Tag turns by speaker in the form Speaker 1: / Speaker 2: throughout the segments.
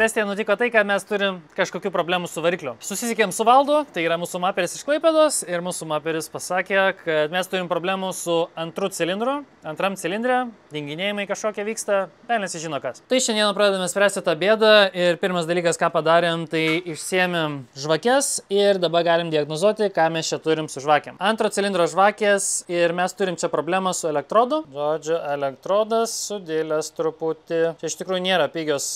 Speaker 1: Per estiją nutiko tai, kad mes turim kažkokių problemų su varikliu. Susisiekėm su Valdu, tai yra mūsų maperis iš Klaipėdos, ir mūsų maperis pasakė, kad mes turim problemų su antru cilindru, antram cilindre, dinginėjimai kažkokie vyksta, velnias žino kas. Tai šiandieną pradedame spręsti tą bėdą ir pirmas dalykas, ką padarėm, tai išsiėmėm žvakes ir dabar galim diagnozuoti, ką mes čia turim su žvakėm. Antro cilindro žvakės ir mes turim čia problemą su elektrodu. Žodžiu, elektrodas sudėlęs truputį. Čia iš tikrųjų nėra pigios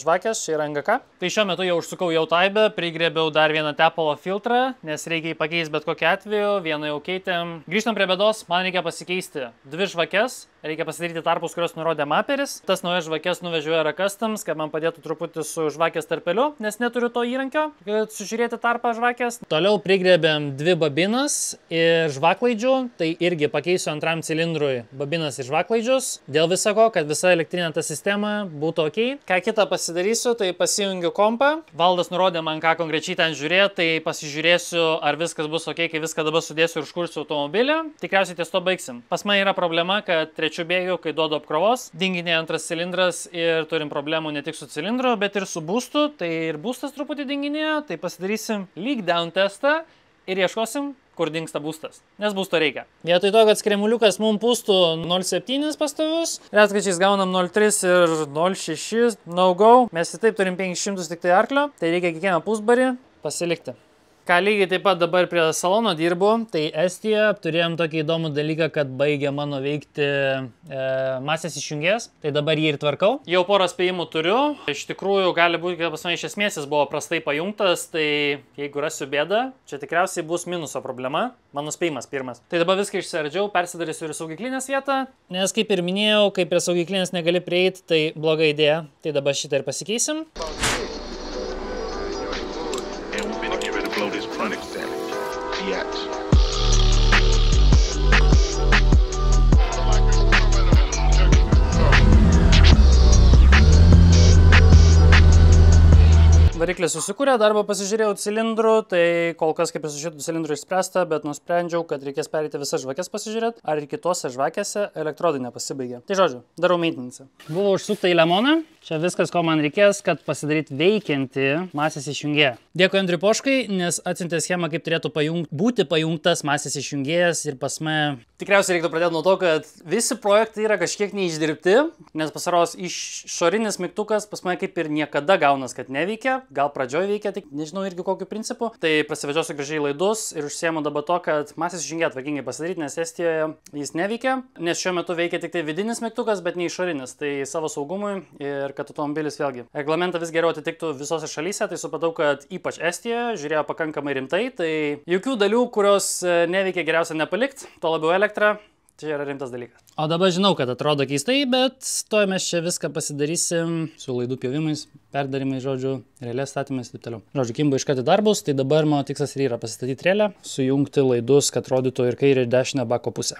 Speaker 1: žvakės, čia yra NGK. Tai šiuo metu jau užsukau į Autoaibę, prigrėbiau dar vieną tepalo filtrą, nes reikia jį pakeisti bet kokiu atveju, vieną jau keitėm. Grįžtam prie bėdos, man reikia pasikeisti dvi žvakes, reikia pasidaryti tarpus, kurios nurodė maperis. Tas naujas žvakes nuvežiu Era Customs, kad man padėtų truputį su žvakės tarpeliu, nes neturiu to įrankio, kad sužiūrėti tarpą žvakės. Toliau prigrėbėm dvi babinas ir žvaklaidžių, tai irgi pakeisiu antram cilindrui babinas ir žvaklaidžius. Dėl visako, kad visa elektrinė ta sistema būtų ok. Ką kitą pasidarysiu, tai pasijungiu kompą. Valdas nurodė man, ką konkrečiai ten žiūrėti, tai pasižiūrėsiu, ar viskas bus ok, kai viską dabar sudėsiu ir užkursiu automobilį. Tikriausiai ties to baigsim. Pas mane yra problema, kad trečių bėgių, kai duodu apkrovos, dinginė antras cilindras ir turim problemų ne tik su cilindru, bet ir su būstu. Tai ir būstas truputį dinginėje, tai pasidarysim leak down testą ir ieškosim, kur dingsta būstas, nes būsto reikia. Vietoj to, kad skremuliukas mums pūstų 0,7 pastovius, retkarčiais gaunam 0,3 ir 0,6 no go. Mes ir taip turim 500 tik tai arklio, tai reikia kiekvieną pusbarį pasilikti. Ką lygiai taip pat dabar prie salono dirbu, tai Estijoje turėjom tokį įdomų dalyką, kad baigė mano veikti masės išjungėjas, tai dabar jį ir tvarkau. Jau porą spėjimų turiu, iš tikrųjų gali būti, kad pas mane iš esmės jis buvo prastai pajungtas, tai jeigu rasiu bėdą, čia tikriausiai bus minuso problema, mano spėjimas pirmas. Tai dabar viską išsiardžiau, persidarysiu ir saugiklinės vietą, nes kaip ir minėjau, kai prie saugiklinės negali prieiti, tai bloga idėja, tai dabar šitą ir pasikeisim. Variklis susikūrė, darbą pasižiūrėjau cilindrų, tai kol kas kaip ir su šitų cilindrų išspręsta, bet nusprendžiau, kad reikės perėti visas žvakės pasižiūrėti, ar ir kitose žvakėse elektrodai nepasibaigė. Tai žodžiu, darau maintenance. Buvo užsukta į Lemoną, čia viskas, ko man reikės, kad pasidaryti veikiantį masės išjungėją. Dėkui Andriui Poškai, nes atsiuntė schemą, kaip turėtų būti pajungtas masės išjungėjas ir pas mane. Tikriausiai reiktų pradėti nuo to, kad visi projektai yra kažkiek neišdirbti, nes pasiros išorinis mygtukas pas mane kaip ir niekada gaunas, kad neveikia. Gal pradžioj veikia, tik nežinau irgi kokiu principu. Tai prasivedžiosiu gražiai laidus ir užsiemu dabar to, kad masės išjungėją tvarkingai pasidaryti, nes Estijoje jis neveikia. Nes šiuo metu veikia tik tai vidinis mygtukas, bet ne išorinis. Tai savo saugumui ir kad automobilis vėlgi reglamentą vis geriau atitiktų visose šalyse, tai supratau, kad ypač Estijoje žiūrėjo pakankamai rimtai. Tai jokių dalių, kurios neveikia, geriausia nepalikti, to labiau elektra. Čia yra rimtas dalykas. O dabar žinau, kad atrodo keistai, bet to mes čia viską pasidarysim su laidų pjovimais, perdarimais, žodžiu, realiais statymais ir taip toliau. Žodžiu, kimba iškart į darbus, tai dabar mano tikslas ir yra pasistatyti relę, sujungti laidus, kad rodytų ir kairę ir dešinę bako pusę.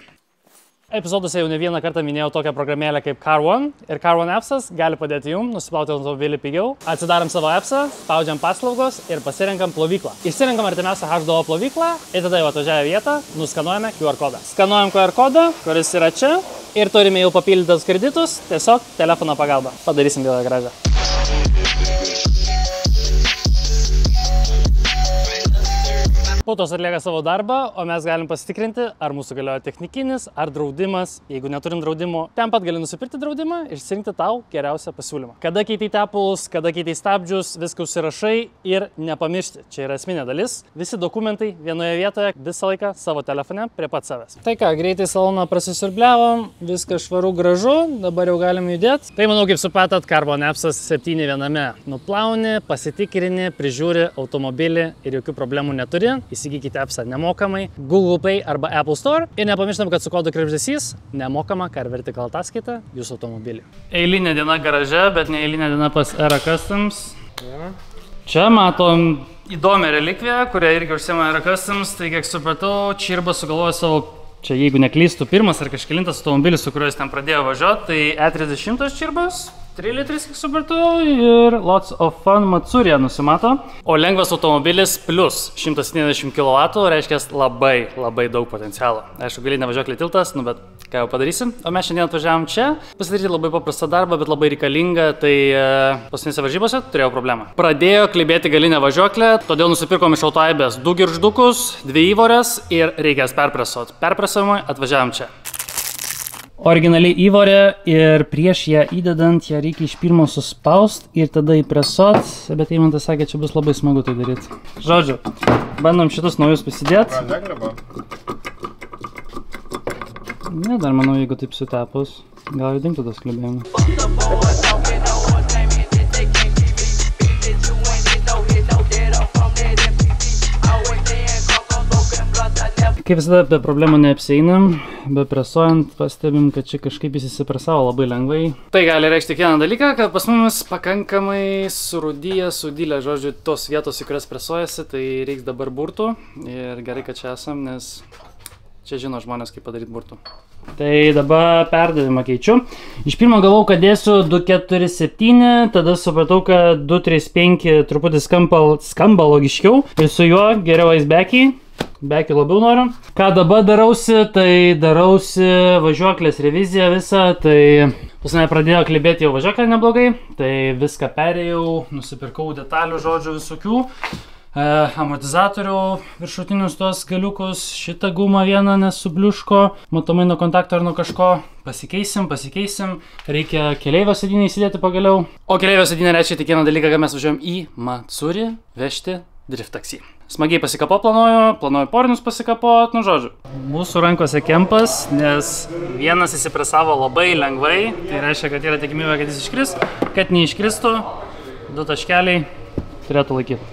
Speaker 1: Epizoduose jau ne vieną kartą minėjau tokią programėlę kaip Car One ir Car One appsas gali padėti jums nusiplauti automobilį pigiau. Atsidarom savo appsą, spaudžiam paslaugos ir pasirenkam plovyklą. Išsirenkam artimiausią H2O plovyklą ir tada jau atvažiavę vietą nuskanuojame QR kodą. Skanuojam QR kodą, kuris yra čia ir turime jau papildytus kreditus, tiesiog telefono pagalba. Padarysim bylą gražią. Autos atlieka savo darbą, o mes galim pasitikrinti, ar mūsų galioja technikinis, ar draudimas. Jeigu neturim draudimo, ten pat gali nusipirkti draudimą ir išsirinkti tau geriausią pasiūlymą. Kada keitai tepalus, kada keitai stabdžius, viską užsirašai ir nepamiršti. Čia yra esminė dalis. Visi dokumentai vienoje vietoje, visą laiką savo telefone prie pat savęs. Tai ką, greitai saloną prasisiurbliavom, viskas švaru, gražu, dabar jau galim judėti. Tai manau, kaip supratot, Carbon appsas 7 viename. Nuplauni, pasitikrini, prižiūri automobilį ir jokių problemų neturi. Įsigykite appsą nemokamai Google Play arba Apple Store ir nepamirštam, kad su kodu Krepšdesys nemokama Car Vertical ataskaita jūsų automobilį. Eilinė diena garaže, bet ne eilinė diena pas Era Customs. Čia matom įdomią relikviją, kurią irgi užsiema Era Customs. Tai kiek supratau, Čirba sugalvojo savo, čia jeigu neklystų, pirmas ar kažkelintas automobilis, su kuriuo jis ten pradėjo važiuoti, tai E30 Čirbas. 3 litrais, kiek supratau, ir lots of fun Matsurija nusimato. O lengvas automobilis plus 170 kW, reiškia labai daug potencialo. Aišku, galinė važiuoklė tiltas, bet ką jau padarysim. O mes šiandien atvažiavom čia, pasidaryti labai paprastą darbą, bet labai reikalingą, tai paskutinėse varžybose turėjau problemą. Pradėjo klibėti galinę važiuoklę, todėl nusipirkom iš autoaibės 2 girždukus, 2 įvorės ir reikės perpresuoti. Perpresavimui atvažiavom čia. Originaliai įvorė ir prieš ją įdedant ją reikia iš pirmo suspaust ir tada įpresot, bet Eimantas sakė, čia bus labai smagu tai daryti. Žodžiu, bandom šitus naujus pasidėti. Ne, dar manau, jeigu taip sutepus, gal jau dingtų tas klibėjimas. Kaip visada, be problemų neapsieinam, be presuojant pastebim, kad čia kažkaip jis įsipresavo labai lengvai. Tai gali reikšti tik vieną dalyką, kad pas mumis pakankamai sudylę, žodžiu, tos vietos, į kurias presuojasi, tai reiks dabar burtų. Ir gerai, kad čia esam, nes čia žino žmonės, kaip padaryti burtų. Tai dabar perdavimą keičiu. Iš pirmo galvau, kad dėsiu 247, tada supratau, kad 235 truputį skamba logiškiau. Ir su juo geriau eis Bekį labiau noriu. Ką dabar darausi, tai darausi važiuoklės reviziją visą, tai pas mane pradėjo klibėti jau važiuoklė neblogai, tai viską perėjau, nusipirkau detalių, žodžių visokių, amortizatorių, viršutinius tuos galiukus, šitą gumą vieną nesubliuško, matomai nuo kontakto ar nuo kažko, pasikeisim, reikia keleivio sėdynę įsidėti pagaliau. O keleivio sėdynė reiškia tik vieną dalyką, kad mes važiuojam į Matsurį vežti drift taksi. Smagiai pasikapot planuoju porinius pasikapot, nu žodžiu. Mūsų rankose kempas, nes vienas įsipresavo labai lengvai, tai reiškia, kad yra tikimybė, kad jis iškris, kad neiškristų, 2 taškeliai turėtų laikyti.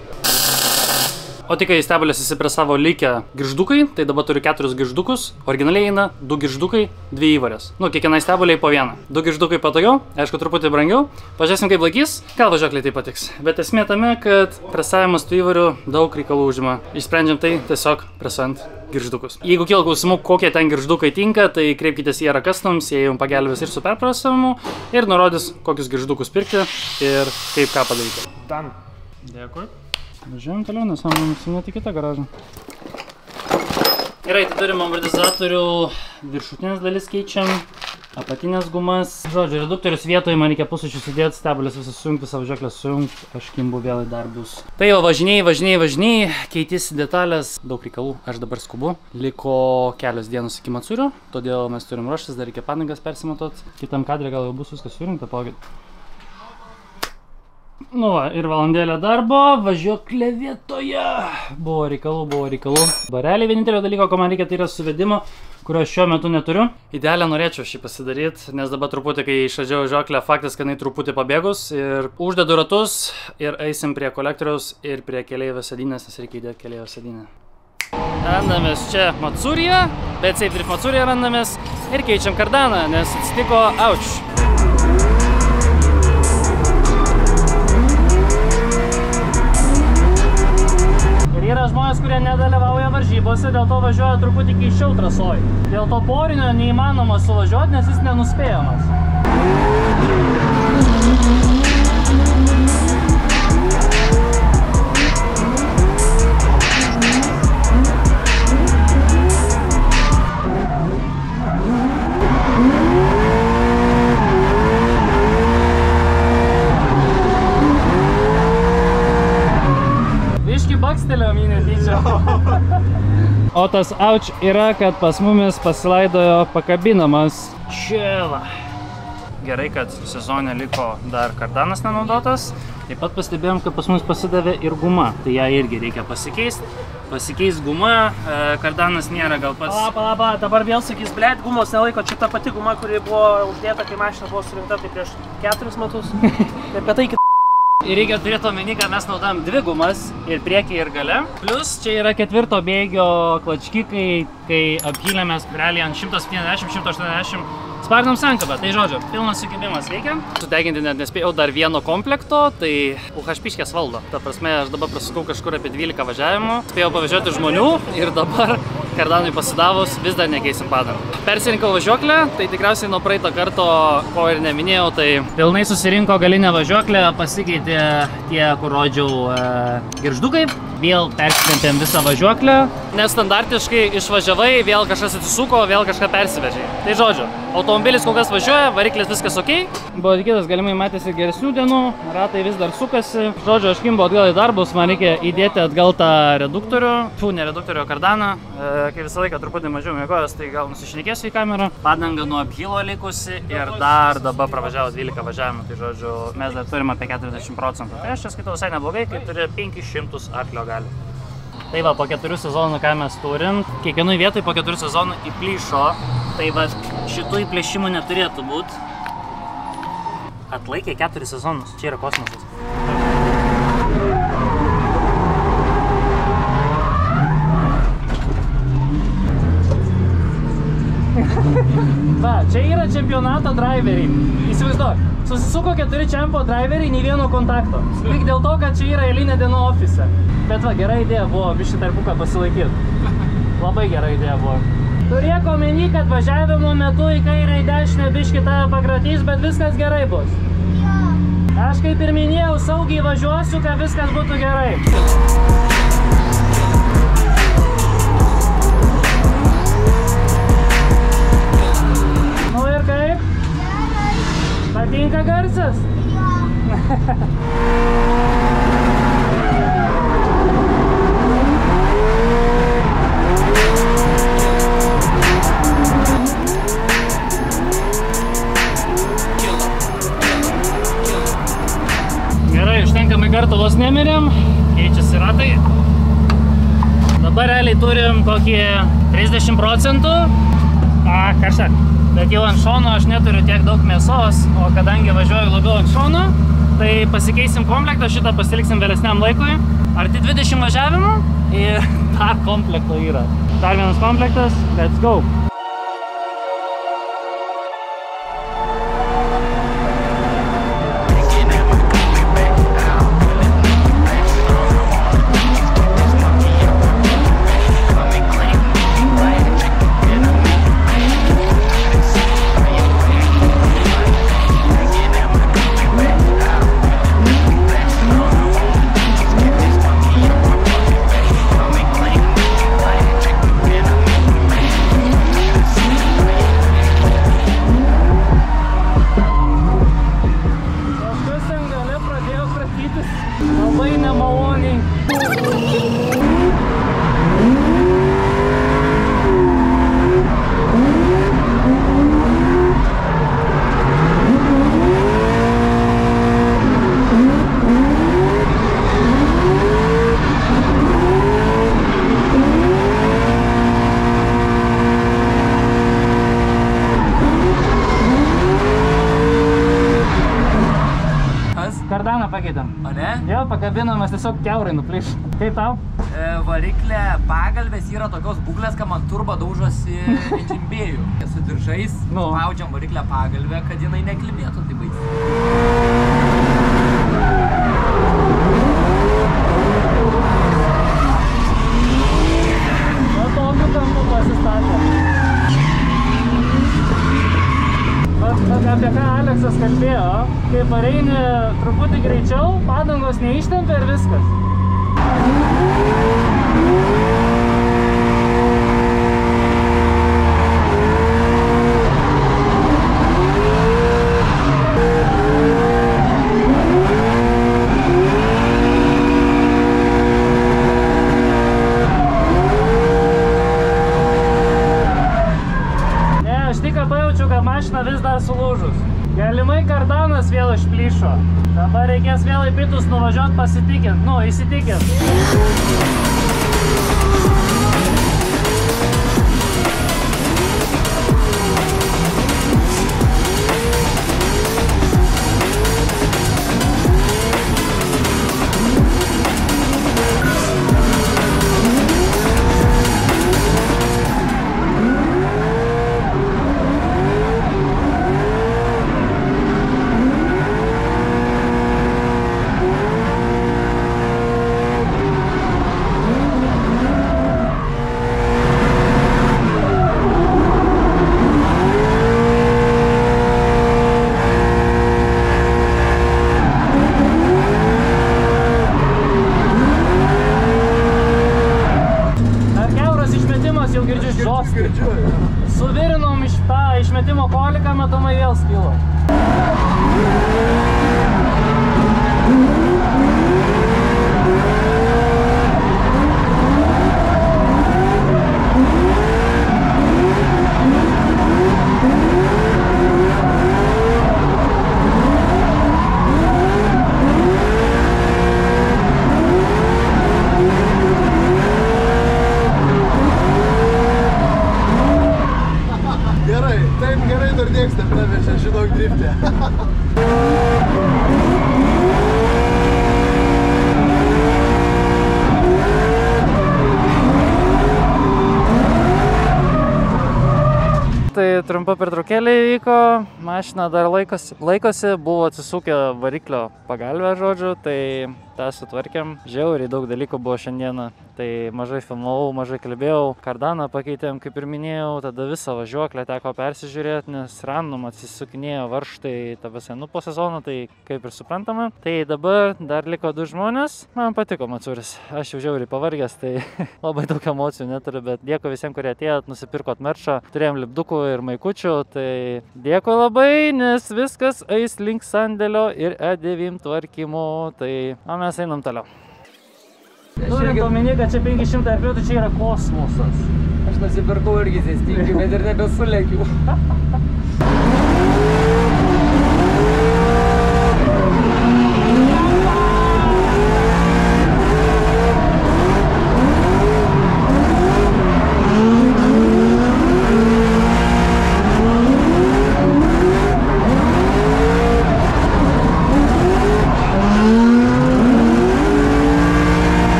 Speaker 1: O tik kai stebulės įsipresavo likę girždukai, tai dabar turiu 4 girždukus, originaliai eina 2 girždukai, 2 įvorės. Nu, kiekvienai stebuliai po vieną. 2 girždukai patogiau, aišku, truputį brangiau. Pažiūrėsim, kaip laikys, gal važiuokliai tai patiks. Bet esmė tame, kad presavimas tų įvorių daug reikalų užima. Išsprendžiam tai tiesiog presuojant girždukus. Jeigu kyla klausimų, kokie ten girždukai tinka, tai kreipkitės į Era Customs, jie jums pagelbės ir su perprasavimu ir nurodys, kokius girždukus pirkti ir kaip ką padaryti. Dan. Dėkui. Važiuojam toliau, nes man nusimėti kitą garažą. Gerai, tai turim amortizatorių, viršutinės dalis keičiam, apatinės gumas. Žodžiu, reduktorius vietoje man reikia pusučius įdėti, stebulės visą sujungti, savo žeklę sujungti, aš kimbu vėl į darbus. Tai jau važinėjai, keitėsi detalės, daug reikalų, aš dabar skubu. Liko kelios dienos iki Matsurio, todėl mes turim ruoštis, dar reikia padangas persimatuot. Kitam kadre gal jau bus viskas sujungta, palaukit. Nu va, ir valandėlė darbo, važiuoklė vietoje. Buvo reikalų. Realiai vienintelio dalyko, ko man reikia, tai yra suvedimo, kurio šiuo metu neturiu. Idealią norėčiau šį pasidaryti, nes dabar truputį, kai išvažiavau važiuoklę, faktas, kad jinai truputį pabėgus. Ir uždedu ratus ir eisim prie kolektoriaus ir prie keleivio sėdynės, nes reikia įdėti keleivio sėdynę. Randamės čia Matsurija, bet Safe Drift Matsurija randamės ir keičiam kardaną, nes atsitiko auč. Yra žmonės, kurie nedalyvauja varžybose, dėl to važiuoja truputį keiščiau trasoj. Dėl to porinio neįmanoma suvažiuoti, nes jis nenuspėjamas. O tas auč yra, kad pas mumis pasilaidojo pakabinamas. Čia va. Gerai, kad sezone liko dar kardanas nenaudotas. Taip pat pastebėjom, kad pas mus pasidavė ir guma. Tai ją irgi reikia pasikeisti. Pasikeis guma, kardanas nėra gal pats.
Speaker 2: Pala, dabar vėl sakys, blėt, gumos nelaiko. Čia ta pati guma, kuri buvo uždėta, kai mašina buvo surinkta, tai prieš 4 metus. Taip, kad tai
Speaker 1: Ir reikia turėti omeny, kad mes naudojam 2 gumas, ir priekį, ir gale. Plus čia yra 4 bėgio klačkikai, kai apkylėmės realiai ant 170-180 spartinam sankabą. Tai žodžiu, pilnas sukibimas reikia. Sudeginti net nespėjau dar vieno komplekto, tai UHP-škės valdo. Ta prasme, aš dabar prasukau kažkur apie 12 važiavimų. Spėjau pavažiuoti žmonių ir dabar kardanui pasidavus, vis dar nekeisim padangų. Persirinkau važiuoklę, tai tikriausiai nuo praeito karto, ko ir neminėjau, tai pilnai susirinko galinę važiuoklę, pasikeitė tie, kur rodžiau girgždukai, vėl persitempėm visą važiuoklę. Nestandartiškai išvažiavai, vėl kažkas atsisuko, vėl kažką persivežė. Tai žodžiu, automobilis kol kas važiuoja, variklis viskas ok. Buvo tikėtas, galimai matėsi geresnių dienų, ratai vis dar sukasi. Žodžiu, aš kimbu atgal į darbus, man reikia įdėti atgal tą reduktorių. Ne reduktorių, kardaną. Kai visą laiką truputį mažiau mėgojęs, tai gal nusišnekėsiu į kamerą. Padanga nuo aphylo likusi ir dar dabar pravažiavo 12 važiavimų. Tai žodžiu, mes dar turim apie 40%. Tai aš čia skaitau visai neblogai, kai turi 500 arklio galių. Tai va, po 4 sezonų ką mes turim, kiekvienoj vietoj po 4 sezonų įplyšo, tai va, šitų įplėšimų neturėtų būti. Atlaikė 4 sezonus, čia yra kosmosas. Va, čia yra čempionato driveriai. Įsivaizduok, susisuko 4 čempo driveriai, nei vieno kontakto. Lyg dėl to, kad čia yra eilinė diena ofise. Bet va, gera idėja buvo bišį tarpuką pasilaikyti. Labai gera idėja buvo. Turėk omeny, kad važiavimo metu į kairę į dešinę biškį tave pakratys, bet viskas gerai bus. Aš kaip ir minėjau, saugiai važiuosiu, kad viskas būtų gerai. Nu ir kaip? Patinka garsas? Gerai, užtenkamai kartų vos nemirėm, keičiasi ratai. Dabar realiai turim kokį 30%. Kažką. Bet jau ant šono aš neturiu tiek daug mėsos, o kadangi važiuoju labiau ant šono, tai pasikeisim komplektą, šitą pasiliksim vėlesniam laikui. Arti 20 važiavimų ir dar komplekto yra. Dar vienas komplektas, let's go! Labai nemaloniai. Kardaną pakeitėm.
Speaker 3: O ne?
Speaker 1: Jo, pakabinamas tiesiog kiaurai nuplyš. Kaip tau?
Speaker 3: Variklė pagalbės yra tokios būklės, kad man turba daužosi džimbėjų. Su diržais spaudžiam variklę pagalbę, kad jinai neklibėtų taip baisiai.
Speaker 1: Va tokiu kampu pasistatė. Apie ką Aleksas kalbėjo, kai pareini truputį greičiau, padangos neištempia ir viskas. Ne, aš tik pajaučiu, kad mašina vis dar sulūžus. Galimai kardanas vėl išplyšo. Dabar reikės vėl į pitus nuvažiuoti pasitikint, įsitikint. metimo koliką, matomai vėl skilo.
Speaker 4: Gerai, dar nieks nepavežė, žinok, driftė.
Speaker 1: Tai trumpa pertraukėlė įvyko, mašina dar laikosi, buvo atsisukę variklio pagalvę, žodžiu, tai tą sutvarkėm. Žiauriai daug dalykų buvo šiandieną, tai mažai filmavau, mažai kalbėjau, kardaną pakeitėm, kaip ir minėjau, tada visą važiuoklę teko persižiūrėti, nes random atsisukinėjo varžtai, ta visai, po sezono, tai kaip ir suprantama. Tai dabar dar liko 2 žmonės, man patiko Macuris, aš jau žiauriai pavargęs, tai labai daug emocijų neturiu, bet dėkui visiems, kurie atėjot, nusipirkot merčą, turėjom lipdukų ir maikučių, tai dėkui labai, nes viskas eis link sandėlio ir E9 tvarkymo, tai mes einam toliau. Turint omeny, kad čia 500 arklių, tai čia yra kosmosas.
Speaker 3: Aš nusipirkau irgi sėstingai, bet ir nebesulekiu.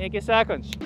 Speaker 1: Iki sekančių.